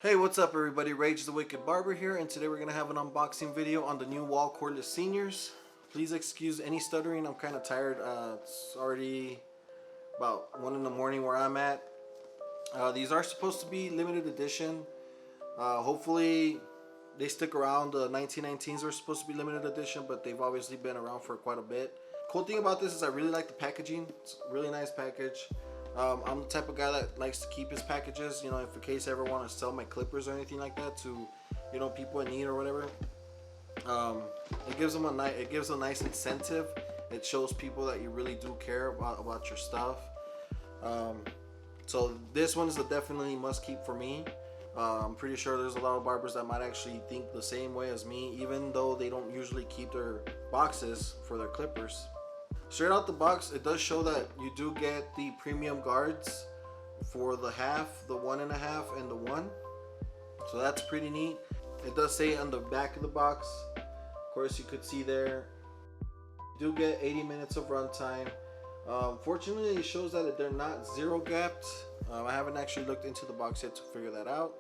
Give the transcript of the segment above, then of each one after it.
Hey, what's up everybody? Rage the Wicked Barber here, and today we're going to have an unboxing video on the new Wahl Cordless Seniors. Please excuse any stuttering, I'm kind of tired. It's already about 1 in the morning where I'm at. These are supposed to be limited edition. Hopefully they stick around. The 1919s are supposed to be limited edition, but they've obviously been around for quite a bit. Cool thing about this is I really like the packaging. It's a really nice package. I'm the type of guy that likes to keep his packages, you know, if in case I ever want to sell my clippers or anything like that to, you know, people in need or whatever. It gives them a nice incentive. It shows people that you really do care about your stuff. So this one is a definitely must keep for me. I'm pretty sure there's a lot of barbers that might actually think the same way as me, even though they don't usually keep their boxes for their clippers. Straight out the box, it does show that you do get the premium guards for the half, the 1.5, and the 1. So that's pretty neat. It does say on the back of the box, of course you could see there, you do get 80 minutes of runtime. Fortunately, it shows that they're not zero gapped. I haven't actually looked into the box yet to figure that out.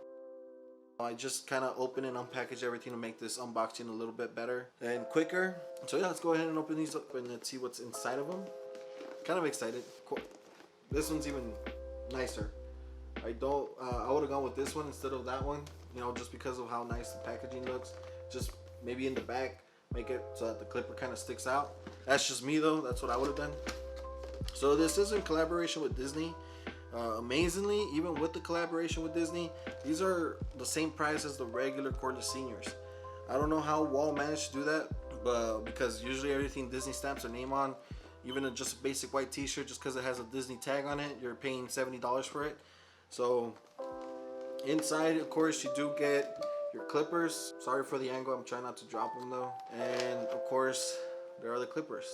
I just kind of open and unpackage everything to make this unboxing a little bit better and quicker. So yeah, let's go ahead and open these up and let's see what's inside of them. Kind of excited. Cool. This one's even nicer. I would have gone with this one instead of that one, you know, just because of how nice the packaging looks. Just maybe in the back, make it so that the clipper kind of sticks out. That's just me though, that's what I would have done. So this is in collaboration with Disney. Amazingly, even with the collaboration with Disney, these are the same price as the regular Cordless Seniors. I don't know how Wahl managed to do that, but because usually everything Disney stamps their name on, even just a basic white t-shirt, just because it has a Disney tag on it, you're paying $70 for it. So inside, of course, you do get your clippers. Sorry for the angle, I'm trying not to drop them though. And of course, there are the clippers.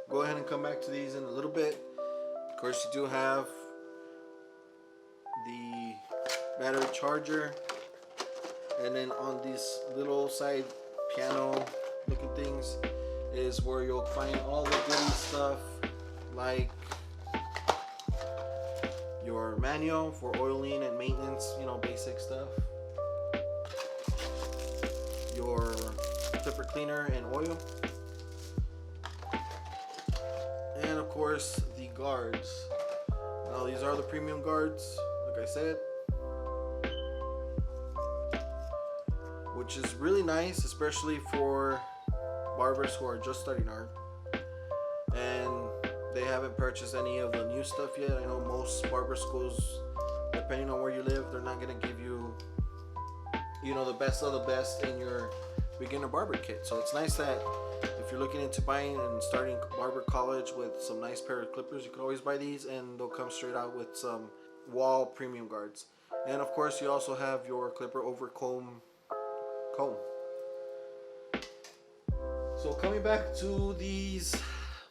Go ahead and come back to these in a little bit. Of course, you do have the battery charger, and then on these little side piano looking things is where you'll find all the goody stuff, like your manual for oiling and maintenance, you know, basic stuff, your clipper cleaner and oil, and of course the guards. Now these are the premium guards, like I said, which is really nice, especially for barbers who are just starting art and they haven't purchased any of the new stuff yet. I know most barber schools, depending on where you live, they're not going to give you, you know, the best of the best in your beginner barber kit. So it's nice that if you're looking into buying and starting barber college with some nice pair of clippers, you can always buy these and they'll come straight out with some Wahl premium guards. And of course you also have your clipper over comb. So coming back to these,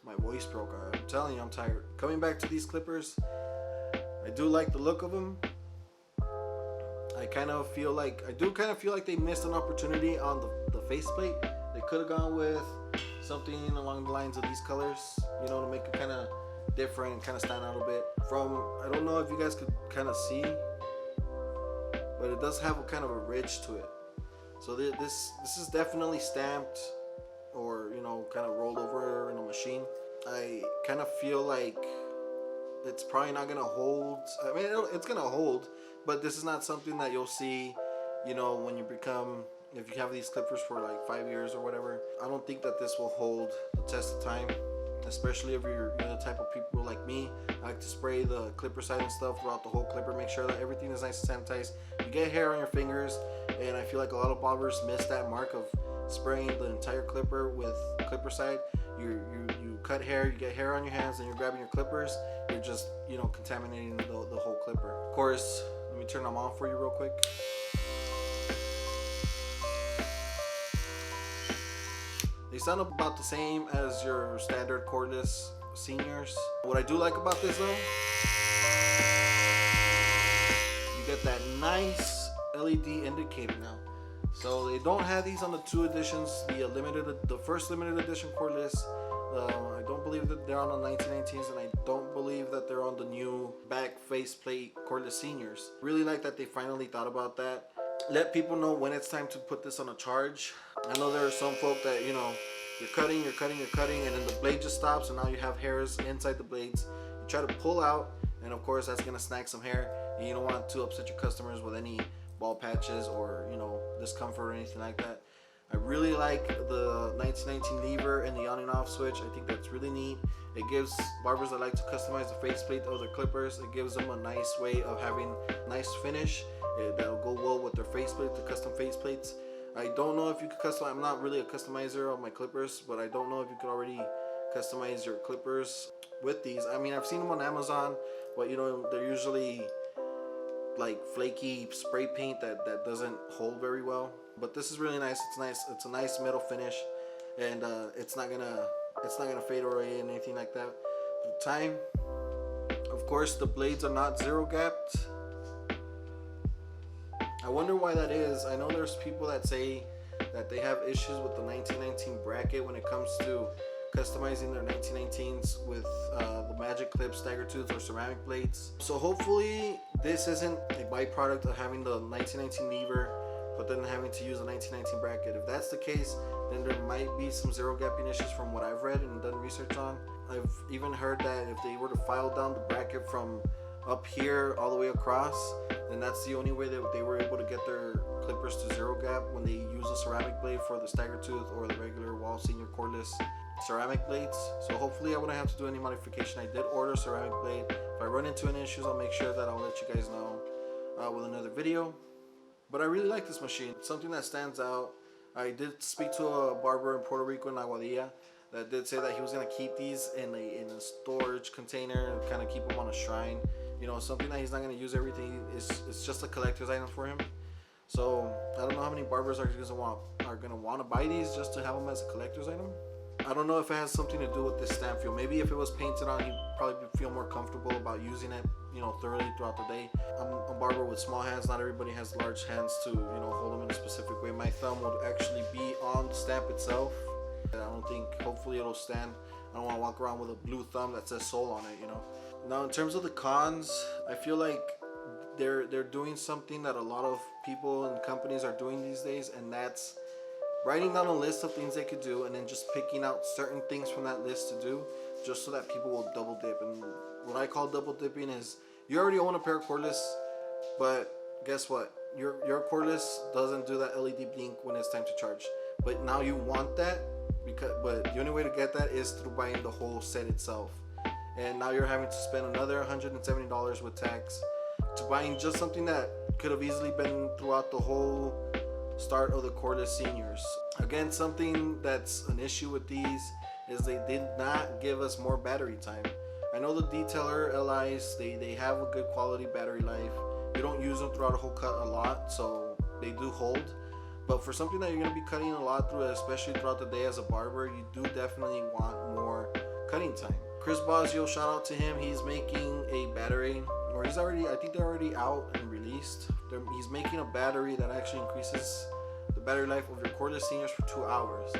my voice broke, I'm telling you, I'm tired. Coming back to these clippers, I do like the look of them. I do kind of feel like they missed an opportunity on the faceplate. They could have gone with something along the lines of these colors, you know, to make it kind of different and kind of stand out a bit. I don't know if you guys could kind of see, but it does have a kind of a ridge to it. So this is definitely stamped, or, you know, kind of rolled over in a machine. I kind of feel like it's probably not gonna hold. I mean, it's gonna hold, but this is not something that you'll see, you know, when you if you have these clippers for like 5 years or whatever. I don't think that this will hold the test of time, especially if you're the type of people like me. I like to spray the clipper side and stuff throughout the whole clipper, make sure that everything is nice and sanitized. You get hair on your fingers, and I feel like a lot of barbers miss that mark of spraying the entire clipper with clipper side. You cut hair, you get hair on your hands, and you're grabbing your clippers, you're just, you know, contaminating the whole clipper. Of course, let me turn them on for you real quick. They sound about the same as your standard Cordless Seniors. What I do like about this though, you get that nice LED indicator now. So they don't have these on the 2 editions, the first limited edition Cordless. I don't believe that they're on the 1919s, and I don't believe that they're on the new back faceplate cordless seniors. Really like that they finally thought about that. Let people know when it's time to put this on a charge. I know there are some folk that, you know, you're cutting, and then the blade just stops, and now you have hairs inside the blades. You try to pull out, and of course that's gonna snag some hair, and you don't want to upset your customers with any bald patches or, you know, discomfort or anything like that. I really like the 1919 lever and the on and off switch. I think that's really neat. It gives barbers that like to customize the faceplate of their clippers, it gives them a nice way of having nice finish that'll go well with their faceplate, the custom faceplates. I don't know if you could customize. I'm not really a customizer of my clippers, but I don't know if you could already customize your clippers with these. I mean, I've seen them on Amazon, but you know, they're usually like flaky spray paint that doesn't hold very well. But this is really nice. It's a nice metal finish, and it's not gonna fade away and anything like that. The time, of course, the blades are not zero gapped. I wonder why that is. I know there's people that say that they have issues with the 1919 bracket when it comes to customizing their 1919s with the magic clip, stagger tooth, or ceramic blades. So hopefully this isn't a byproduct of having the 1919 lever but then having to use a 1919 bracket. If that's the case, then there might be some zero gapping issues from what I've read and done research on. I've even heard that if they were to file down the bracket from up here all the way across, then that's the only way that they were able to get their clippers to zero gap when they use a ceramic blade for the stagger tooth or the regular Wahl Senior cordless ceramic blades. So hopefully I wouldn't have to do any modification. I did order a ceramic blade. If I run into any issues, I'll make sure that I'll let you guys know with another video. But I really like this machine. It's something that stands out. I did speak to a barber in Puerto Rico, in Aguadilla, that did say that he was going to keep these in a storage container and kind of keep them on a shrine. You know, something that he's not going to use everything. It's just a collector's item for him. So I don't know how many barbers are going to want to buy these just to have them as a collector's item. I don't know if it has something to do with this stamp feel. Maybe if it was painted on, he'd probably feel more comfortable about using it, you know, thoroughly throughout the day. I'm a barber with small hands. Not everybody has large hands to, you know, hold them in a specific way. My thumb would actually be on the stamp itself. I don't think, hopefully it'll stand. I don't want to walk around with a blue thumb that says soul on it, you know. Now in terms of the cons, I feel like they're doing something that a lot of people and companies are doing these days, and that's writing down a list of things they could do and then just picking out certain things from that list to do, just so that people will double dip. And what I call double dipping is, you already own a pair of cordless, but guess what? Your cordless doesn't do that LED blink when it's time to charge. But now you want that, but the only way to get that is through buying the whole set itself. And now you're having to spend another $170 with tax to buying just something that could have easily been throughout the whole start of the cordless seniors. Again, something that's an issue with these is they did not give us more battery time. I know the detailer LIs, they have a good quality battery life. You don't use them throughout a whole cut a lot, so they do hold. But for something that you're going to be cutting a lot through, especially throughout the day as a barber, you do definitely want more cutting time. Chris Bosio, shout out to him. He's making a battery, or he's already, I think they're already out and released. He's making a battery that actually increases the battery life of your cordless seniors for 2 hours.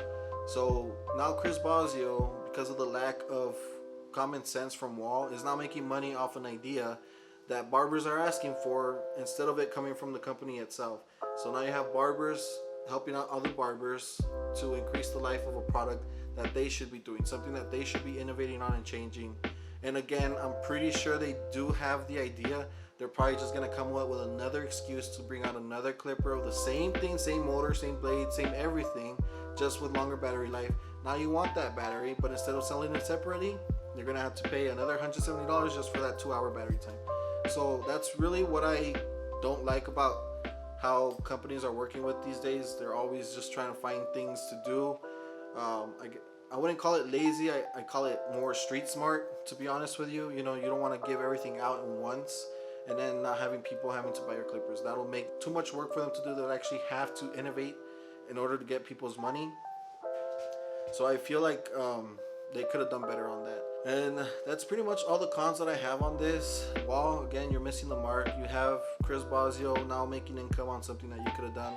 So now Chris Bosio, because of the lack of common sense from Wahl, is now making money off an idea that barbers are asking for, instead of it coming from the company itself. So now you have barbers helping out other barbers to increase the life of a product that they should be doing, something that they should be innovating on and changing. And again, I'm pretty sure they do have the idea. They're probably just going to come up with another excuse to bring out another clipper of the same thing, same motor, same blade, same everything, just with longer battery life. Now you want that battery, but instead of selling it separately, you're going to have to pay another $170 just for that 2-hour battery time. So that's really what I don't like about how companies are working with these days. They're always just trying to find things to do. I wouldn't call it lazy. I call it more street smart, to be honest with you. You know, you don't want to give everything out at once and then not having people having to buy your clippers. That'll make too much work for them to do. They'll actually have to innovate in order to get people's money. So I feel like they could have done better on that. And that's pretty much all the cons that I have on this. Wahl, again, you're missing the mark. You have Chris Bosio now making income on something that you could have done.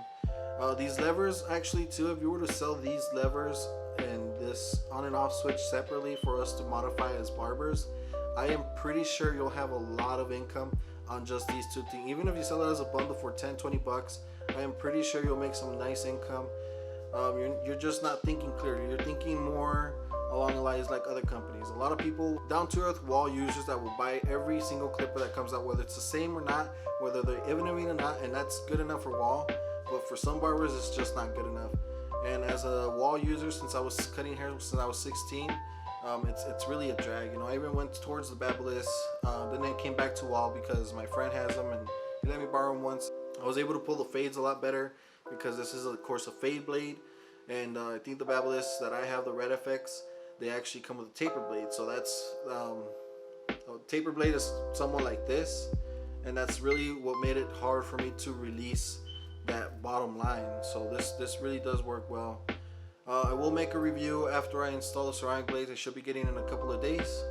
These levers, actually, too, if you were to sell these levers and this on and off switch separately for us to modify as barbers, I am pretty sure you'll have a lot of income on just these two things. Even if you sell it as a bundle for 10-20 bucks, I am pretty sure you'll make some nice income. You're just not thinking clearly. You're thinking more along the lines like other companies. A lot of people, down to earth Wahl users, that will buy every single clipper that comes out, whether it's the same or not, whether they're innovative or not, and that's good enough for Wahl. But for some barbers, it's just not good enough. And as a Wahl user, since I was cutting hair since I was 16, it's really a drag. You know, I even went towards the Babyliss, then I came back to Wahl because my friend has them and he let me borrow them once. I was able to pull the fades a lot better because this is of course a fade blade, and I think the Babyliss that I have, the Red FX, they actually come with a taper blade. So that's a taper blade is somewhat like this, and that's really what made it hard for me to release that bottom line. So this really does work well. I will make a review after I install the ceramic blades. I should be getting in a couple of days,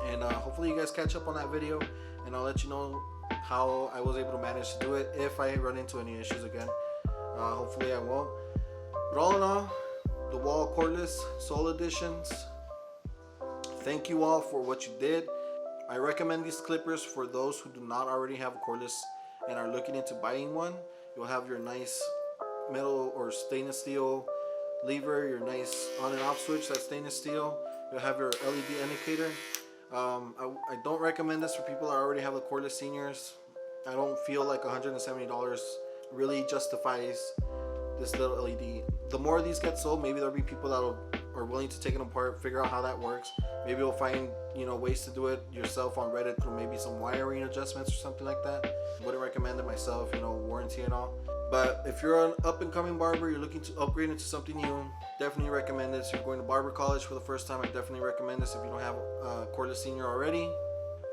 and hopefully you guys catch up on that video, and I'll let you know how I was able to manage to do it if I run into any issues again. Hopefully I won't. But all in all, the Wahl Cordless Soul Editions, thank you all for what you did. I recommend these clippers for those who do not already have a cordless and are looking into buying one. You'll have your nice metal or stainless steel lever, your nice on and off switch, that's stainless steel. You'll have your LED indicator. I don't recommend this for people that already have the cordless seniors. I don't feel like $170 really justifies this little LED. The more of these get sold, maybe there'll be people that are willing to take it apart, figure out how that works. Maybe you'll find, you know, ways to do it yourself on Reddit through maybe some wiring adjustments or something like that. Wouldn't recommend it myself, you know, warranty and all. But if you're an up-and-coming barber, you're looking to upgrade into something new, definitely recommend this. If you're going to barber college for the first time, I definitely recommend this if you don't have a cordless senior already.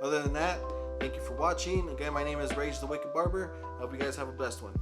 Other than that, thank you for watching. Again, my name is Rage the Wicked Barber. I hope you guys have a blessed one.